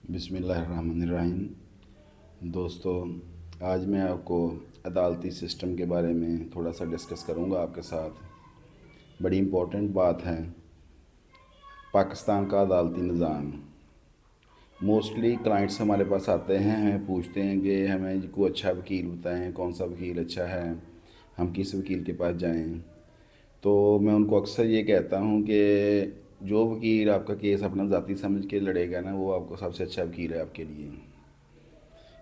बिस्मिल्लाहिर्रहमानिर्रहीम। दोस्तों, आज मैं आपको अदालती सिस्टम के बारे में थोड़ा सा डिस्कस करूंगा आपके साथ। बड़ी इम्पोर्टेंट बात है पाकिस्तान का अदालती निज़ाम। मोस्टली क्लाइंट्स हमारे पास आते हैं, हमें पूछते हैं कि हमें कोई अच्छा वकील बताएं, कौन सा वकील अच्छा है, हम किस वकील के पास जाएं। तो मैं उनको अक्सर ये कहता हूँ कि जो वकील आपका केस अपना ज़ाती समझ के लड़ेगा ना, वो आपको सबसे अच्छा वकील है आपके लिए।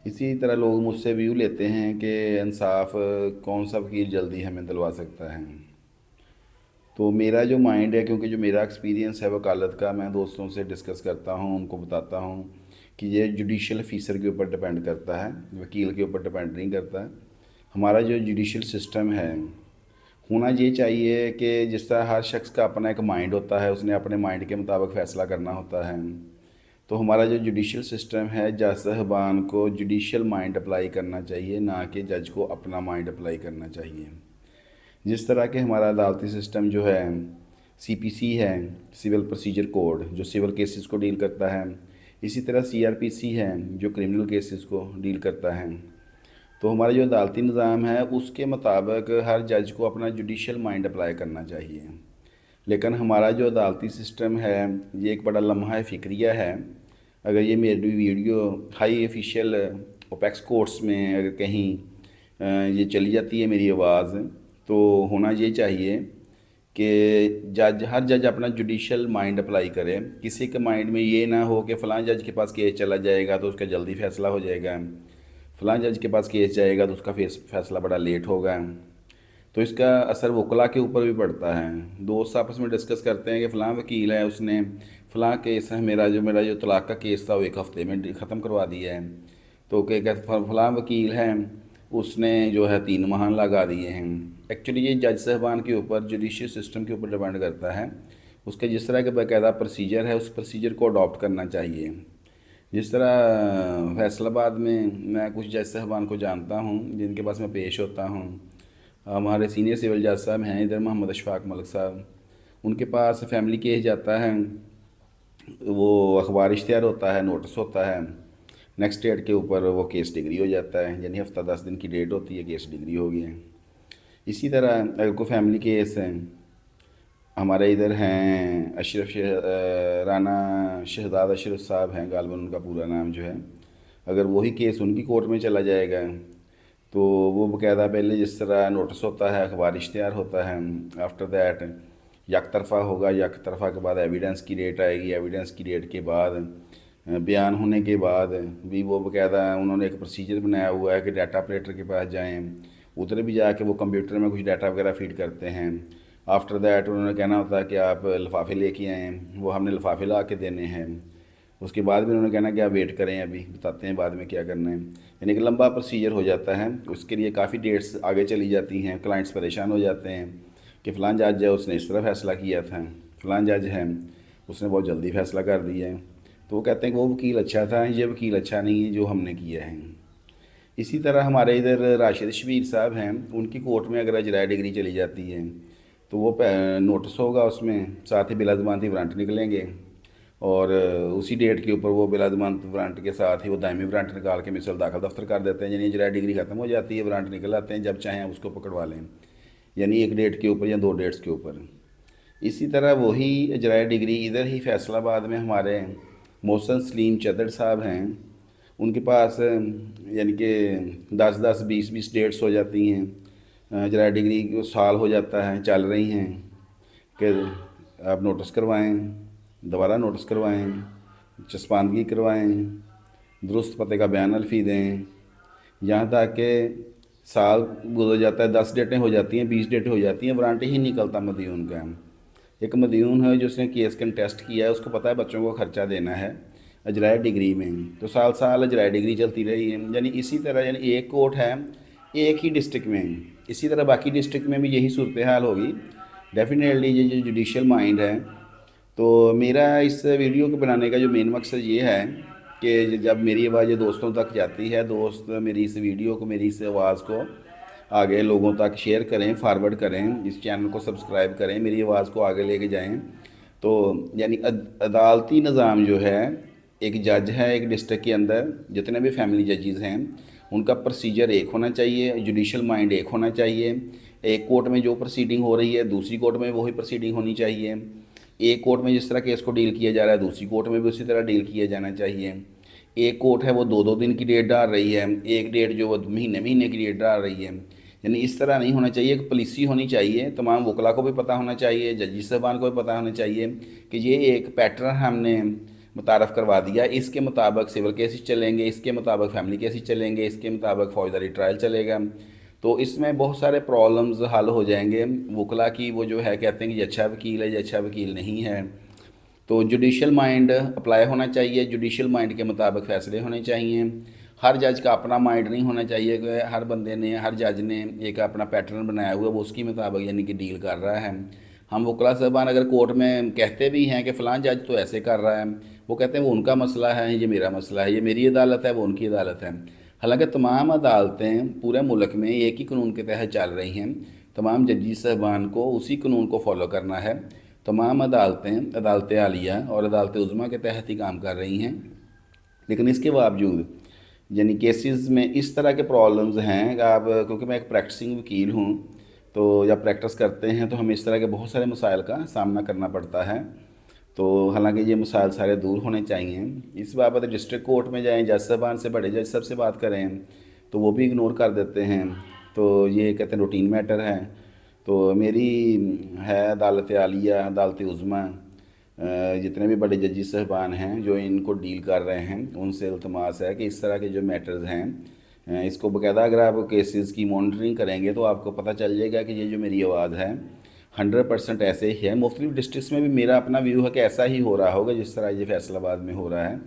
इसी तरह लोग मुझसे व्यू लेते हैं कि इंसाफ कौन सा वकील जल्दी हमें दिलवा सकता है। तो मेरा जो माइंड है, क्योंकि जो मेरा एक्सपीरियंस है वकालत का, मैं दोस्तों से डिस्कस करता हूँ, उनको बताता हूँ कि ये जुडिशल ऑफिसर के ऊपर डिपेंड करता है, वकील के ऊपर डिपेंड नहीं करता है। हमारा जो जुडिशल सिस्टम है, होना ये चाहिए कि जिस तरह हर शख्स का अपना एक माइंड होता है, उसने अपने माइंड के मुताबिक फ़ैसला करना होता है। तो हमारा जो जुडिशल सिस्टम है, जज साहबान को जुडिशल माइंड अप्लाई करना चाहिए, ना कि जज को अपना माइंड अप्लाई करना चाहिए। जिस तरह के हमारा अदालती सिस्टम जो है, सीपीसी है, सिविल प्रोसीजर कोड, जो सिविल केसेस को डील करता है, इसी तरह सीआरपीसी है जो क्रिमिनल केसेस को डील करता है। तो हमारा जो अदालती निज़ाम है, उसके मुताबिक हर जज को अपना जुडिशल माइंड अप्लाई करना चाहिए। लेकिन हमारा जो अदालती सिस्टम है, ये एक बड़ा लम्हा फ़िक्रिया है। अगर ये मेरी video high official opex courts में अगर कहीं ये चली जाती है मेरी आवाज़, तो होना ये चाहिए कि हर जज अपना जुडिशल माइंड अप्लाई करे। किसी के माइंड में ये ना हो कि फ़लाँ जज के पास केस चला जाएगा तो उसका जल्दी फ़ैसला हो जाएगा, फ़लाँ जज के पास केस जाएगा तो उसका फ़ैसला बड़ा लेट होगा। तो इसका असर वकला के ऊपर भी पड़ता है। दोस्त आपस में डिस्कस करते हैं कि फ़लाँ वकील है, उसने फ़लाँ केस है, मेरा जो तलाक़ का केस था वो 1 हफ़्ते में ख़त्म करवा दिया है। तो क्या फ़लाँ वकील है, उसने जो है 3 माह लगा दिए हैं। एक्चुअली ये जज साहबान के ऊपर, जुडिशल सिस्टम के ऊपर डिपेंड करता है। उसके जिस तरह का बाकायदा प्रोसीजर है, उस प्रोसीजर को अडॉप्ट करना चाहिए। जिस तरह फैसलाबाद में मैं कुछ जज साहबान को जानता हूँ जिनके पास मैं पेश होता हूँ। हमारे सीनियर सिविल जज साहब हैं इधर, मोहम्मद अशफाक मलिक साहब। उनके पास फैमिली केस जाता है, वो अखबार इश्तिहार होता है, नोटिस होता है, नेक्स्ट डेट के ऊपर वो केस डिग्री हो जाता है, यानी हफ्ता 10 दिन की डेट होती है, केस डिग्री हो गई है। इसी तरह अगर कोई फैमिली केस है, हमारे इधर हैं राना शहजाद अशरफ साहब हैं, गालिबन उनका पूरा नाम जो है। अगर वही केस उनकी कोर्ट में चला जाएगा तो वो बाकायदा पहले जिस तरह नोटिस होता है, अखबार इश्तिहार होता है, आफ्टर दैट यक तरफ़ा होगा, यक तरफ़ा के बाद एविडेंस की डेट आएगी, एविडेंस की डेट के बाद बयान होने के बाद भी वो बाकायदा उन्होंने एक प्रोसीजर बनाया हुआ है कि डाटा ऑपरेटर के पास जाएं, उधर भी जाके वो कंप्यूटर में कुछ डाटा वगैरह फीड करते हैं। आफ्टर दैट उन्होंने कहना होता है कि आप लिफाफे लेके आएँ, वो हमने लिफाफे ला के देने हैं। उसके बाद भी उन्होंने कहना कि आप वेट करें, अभी बताते हैं बाद में क्या करना है। यानी कि लंबा प्रोसीजर हो जाता है, उसके लिए काफ़ी डेट्स आगे चली जाती हैं। क्लाइंट्स परेशान हो जाते हैं कि फ़लाँ जज है, उसने इस तरह फ़ैसला किया था, फ़लाँ जज है, उसने बहुत जल्दी फ़ैसला कर दिया है। तो वो कहते हैं कि वो वकील अच्छा था, ये वकील अच्छा नहीं है जो हमने किया है। इसी तरह हमारे इधर राशिद शबीर साहब हैं, उनकी कोर्ट में अगर अजराय डिग्री चली जाती है तो वो नोटिस होगा, उसमें साथ ही बिलाज़मानती वारंट निकलेंगे, और उसी डेट के ऊपर वो बिलाज़मानत वारंट के साथ ही वो दायमी वारंट निकाल के मिसल दाखिल दफ्तर कर देते हैं। यानी इजराय डिग्री ख़त्म हो जाती है, वारंट निकल आते हैं, जब चाहें उसको पकड़वा लें, यानी एक डेट के ऊपर या 2 डेट्स के ऊपर। इसी तरह वही इजराय डिग्री इधर ही फैसलाबाद में हमारे मोहसन सलीम चदर साहब हैं, उनके पास यानी कि 10-10, 20-20 डेट्स हो जाती हैं। इजराय डिग्री को साल हो जाता है, चल रही हैं कि आप नोटिस करवाएं, दोबारा नोटिस करवाएं, चस्पानदगी करवाएं, दुरुस्त पते का बयान अल्फी दें, यहाँ तक कि साल गुजर जाता है, 10 डेटें हो जाती हैं, 20 डेटें हो जाती हैं, वारंट ही निकलता मदयून का। एक मदयून है जिसने केस कंटेस्ट किया है, उसको पता है बच्चों को ख़र्चा देना है अजराय डिग्री में, तो साल साल अजराय डिग्री चलती रही है। यानी इसी तरह, यानी एक कोर्ट है एक ही डिस्ट्रिक्ट में, इसी तरह बाकी डिस्ट्रिक्ट में भी यही सूरत हाल होगी। डेफिनेटली ये जो जुडिशल माइंड है, तो मेरा इस वीडियो को बनाने का जो मेन मकसद ये है कि जब मेरी आवाज़ दोस्तों तक जाती है, दोस्त मेरी इस वीडियो को, मेरी इस आवाज़ को आगे लोगों तक शेयर करें, फॉरवर्ड करें, इस चैनल को सब्सक्राइब करें, मेरी आवाज़ को आगे लेके जाएं। तो यानी अदालती निज़ाम जो है एक जज है एक डिस्ट्रिक्ट के अंदर, जितने भी फैमिली जजेस हैं उनका प्रोसीजर एक होना चाहिए, जुडिशल माइंड एक होना चाहिए। एक कोर्ट में जो प्रोसीडिंग हो रही है दूसरी कोर्ट में वही प्रोसीडिंग होनी चाहिए। एक कोर्ट में जिस तरह केस को डील किया जा रहा है दूसरी कोर्ट में भी उसी तरह डील किया जाना चाहिए। एक कोर्ट है वो 2-2 दिन की डेट डाल रही है, एक डेट जो वो महीने महीने की डेट डाल रही है। यानी इस तरह नहीं होना चाहिए। एक पॉलिसी होनी चाहिए, तमाम वकला को भी पता होना चाहिए, जजी साहबान को भी पता होना चाहिए कि ये एक पैटर्न हमने मुतारफ़ करवा दिया, इसके मुताबिक सिविल केसेस चलेंगे, इसके मुताबिक फैमिली केसेस चलेंगे, इसके मुताबिक फौजदारी ट्रायल चलेगा। तो इसमें बहुत सारे प्रॉब्लम्स हल हो जाएंगे। वकला की वो जो है कहते हैं कि ये अच्छा वकील है, ये अच्छा वकील नहीं है। तो जुडिशल माइंड अप्लाई होना चाहिए, जुडिशल माइंड के मुताबिक फ़ैसले होने चाहिए। हर जज का अपना माइंड नहीं होना चाहिए कि हर बंदे ने, हर जज ने एक अपना पैटर्न बनाया हुआ है वो उसके मुताबिक यानी कि डील कर रहा है। हम वकला साहबान अगर कोर्ट में कहते भी हैं कि फ़लाँ जज तो ऐसे कर रहा है, वो कहते हैं वो उनका मसला है, ये मेरा मसला है, ये मेरी अदालत है, वो उनकी अदालत है। हालांकि तमाम अदालतें पूरे मुल्क में एक ही कानून के तहत चल रही हैं, तमाम जजी साहबान को उसी कानून को फॉलो करना है। तमाम अदालतें अदालत आलिया और अदालत उज़्मा के तहत ही काम कर रही हैं। लेकिन इसके बावजूद यानी केसेस में इस तरह के प्रॉब्लम्स हैं कि आप, क्योंकि मैं एक प्रैक्टिसिंग वकील हूँ, तो जब प्रैक्टिस करते हैं तो हमें इस तरह के बहुत सारे मसाइल का सामना करना पड़ता है। तो हालांकि ये मसाइल सारे दूर होने चाहिए। इस बाबत डिस्ट्रिक्ट कोर्ट में जाएं, जज साहबान से, बड़े जज साहब से बात करें तो वो भी इग्नोर कर देते हैं। तो ये कहते हैं रूटीन मैटर है। तो मेरी है अदालत आलिया, अदालत उज़्मा, जितने भी बड़े जजी साहबान हैं जो इनको डील कर रहे हैं उनसे इल्तमास है कि इस तरह के जो मैटर्स हैं इसको बाकायदा अगर आप केसेस की मॉनिटरिंग करेंगे तो आपको पता चल जाएगा कि ये जो मेरी आवाज़ है 100% ऐसे ही है। मुख्तलिफ डिस्ट्रिक्स में भी मेरा अपना व्यू है कि ऐसा ही हो रहा होगा जिस तरह ये फैसलाबाद में हो रहा है।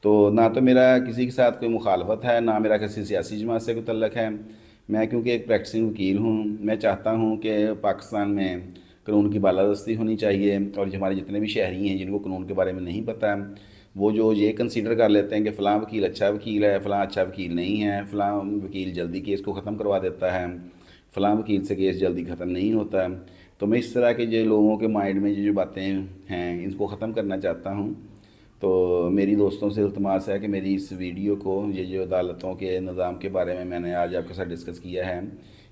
तो ना तो मेरा किसी के साथ कोई मुखालफत है, ना मेरा किसी सियासी जमात से कोई तल्लक है। मैं क्योंकि एक प्रैक्टिसिंग वकील हूँ, मैं चाहता हूँ कि पाकिस्तान में कानून की बालादस्ती होनी चाहिए और जो हमारे जितने भी शहरी हैं जिनको कानून के बारे में नहीं पता वो जो ये कंसीडर कर लेते हैं कि फ़लाँ वकील अच्छा वकील है, फ़लाँ अच्छा वकील नहीं है, फ़लाँ वकील जल्दी केस को ख़त्म करवा देता है, फ़लाँ वकील से केस जल्दी ख़त्म नहीं होता। तो मैं इस तरह के जो लोगों के माइंड में जो बातें हैं इनको ख़त्म करना चाहता हूँ। तो मेरी दोस्तों से इल्तमास है कि मेरी इस वीडियो को, ये जो अदालतों के निज़ाम के बारे में मैंने आज आपके साथ डिस्कस किया है,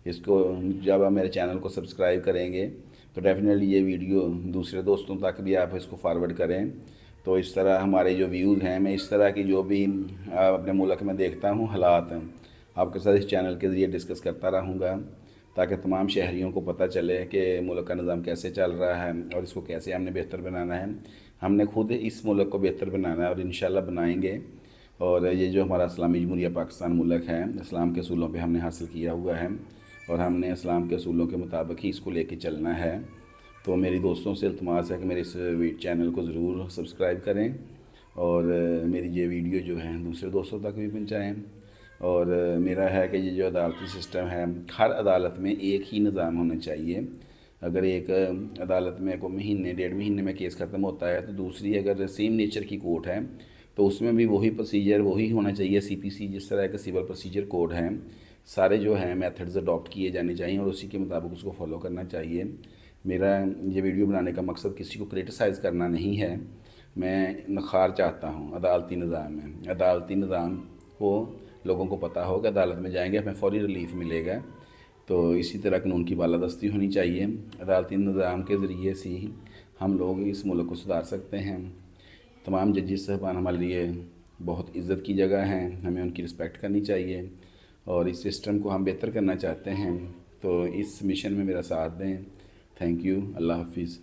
इसको जब आप मेरे चैनल को सब्सक्राइब करेंगे तो डेफिनेटली ये वीडियो दूसरे दोस्तों तक भी आप इसको फॉरवर्ड करें। तो इस तरह हमारे जो व्यूज़ हैं, मैं इस तरह की जो भी अपने मुल्क में देखता हूँ हालात आपके साथ इस चैनल के ज़रिए डिस्कस करता रहूँगा ताकि तमाम शहरियों को पता चले कि मुल्क का निज़ाम कैसे चल रहा है और इसको कैसे हमने बेहतर बनाना है। हमने खुद इस मुल्क को बेहतर बनाना है और इंशाल्लाह बनाएंगे। और ये जो हमारा इस्लामी जमहूरिया पाकिस्तान मुल्क है, इस्लाम के असूलों पे हमने हासिल किया हुआ है और हमने इस्लाम के असूलों के मुताबिक ही इसको लेके चलना है। तो मेरी दोस्तों से इल्तमास है कि मेरे इस चैनल को ज़रूर सब्सक्राइब करें और मेरी ये वीडियो जो है दूसरे दोस्तों तक भी पहुँचाएँ। और मेरा है कि ये जो अदालती सिस्टम है, हर अदालत में एक ही निज़ाम होना चाहिए। अगर एक अदालत में कोई महीने 1.5 महीने में केस ख़त्म होता है तो दूसरी अगर सेम नेचर की कोर्ट है तो उसमें भी वही प्रोसीजर वही होना चाहिए। सीपीसी जिस तरह का सिविल प्रोसीजर कोड हैं, सारे जो हैं मेथड्स अडॉप्ट किए जाने चाहिए और उसी के मुताबिक उसको फॉलो करना चाहिए। मेरा ये वीडियो बनाने का मकसद किसी को क्रिटिसाइज़ करना नहीं है, मैं नखार चाहता हूँ अदालती निज़ाम में। अदालती निज़ाम को लोगों को पता हो कि अदालत में जाएंगे हमें फ़ौरी रिलीफ मिलेगा। तो इसी तरह कानून की बालादस्ती होनी चाहिए। अदालती निज़ाम के ज़रिए से ही हम लोग इस मुल्क को सुधार सकते हैं। तमाम जजेस साहबान हमारे लिए बहुत इज़्ज़त की जगह हैं, हमें उनकी रिस्पेक्ट करनी चाहिए और इस सिस्टम को हम बेहतर करना चाहते हैं। तो इस मिशन में मेरा साथ दें। Thank you. अल्लाह हाफिज़।